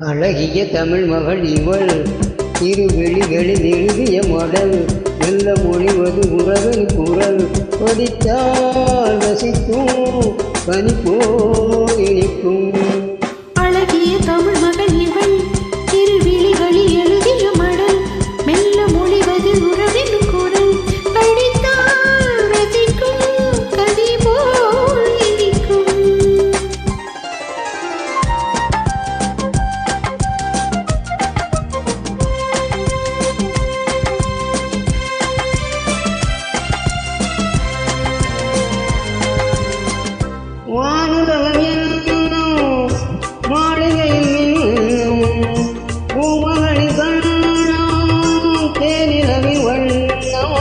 அழகிய தமிழ் மகள் இவள் இரு வெளிகளில் எழுதிய மடல் நல்ல மொழிவது உறவின் குரல் படித்தால் ரசிக்கும் பனி போல் இனிக்கும். அழகிய தமிழ் மகள் இவள் இரு வெளிகளில் எழுதிய மடல் மெல்ல மொழிவது உறவின் குரல் படித்தால் ரசிக்கும் கனி போல் இனிக்கும். வானுலகம் என்னும் மாளிகையில் மின்னும் பூமகளின் கண்ணம் தேனிலவின் வண்ணம்.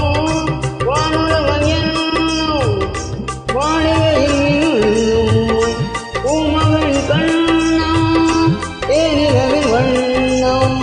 வானுலகம் என்னும் மாளிகையில் மின்னும் பூமகளின் கண்ணம் தேனிலவின் வண்ணம்.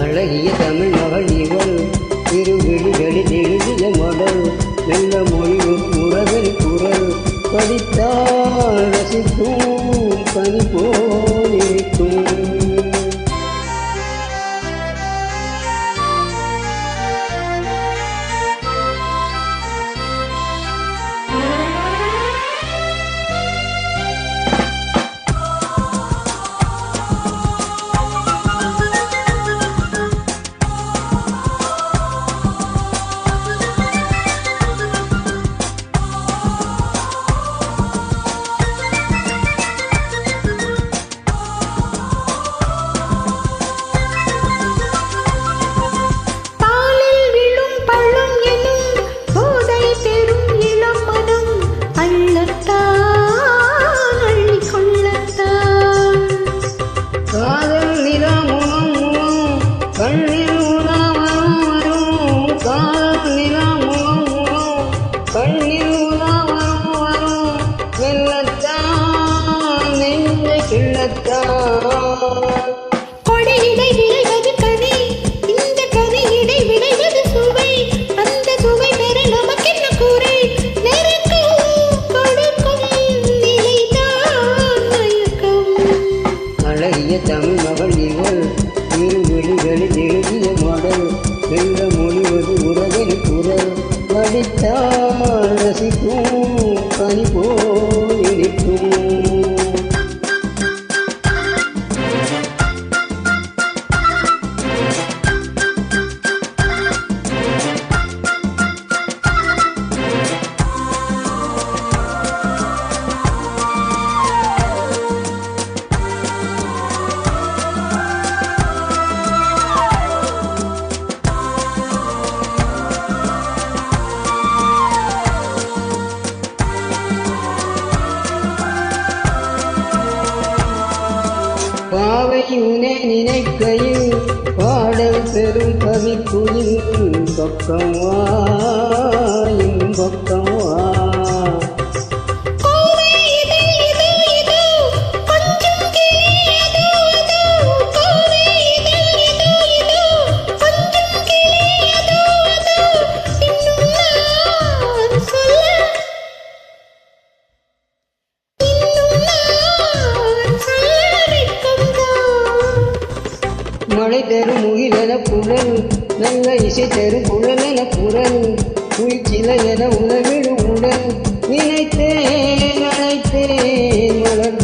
அழகிய தமிழ் மகள் இவள் இரு வெளிகளில் எழுதிய மடல் நல்ல மொழியும் உறவின் குரல் படித்தால் ரசிக்கும் பனி போல் இருக்கும். கண்ணில் உலாவரும் வரும் காதல் நிலா முகம் முகம் கண்ணில் உலாவரும் வரும் வெள்ளத்தான் நெஞ்சை கிள்ளத்தான். கொடையிடை விளைவது கனி இந்த கனியிடை விளைவது சுவை அந்த சுவை பெற நமக்கென்ன குறை நெருக்கம் கொடுக்கும் நிலைதான் மயக்கம். அழகிய தமிழ் மகள் இவள் இரு வெளிகளில் எழுதிய மடல் வெள்ள மொழிவது உறவின் குரல் படித்தால் ரசிக்கும் பனி போல் இனிக்கும். பாவை உனை நினைக்கையில் பாடல் பெரும் கவிக்குயில் பக்கம் வா பக்கம் வா. மழை தரும் முகிலென புலல் நல்ல இசை தரும் புலலென புறல் குளிச்சில என உணவிடும் உடல் நினைத்தேன் அழைத்தேன் மலர்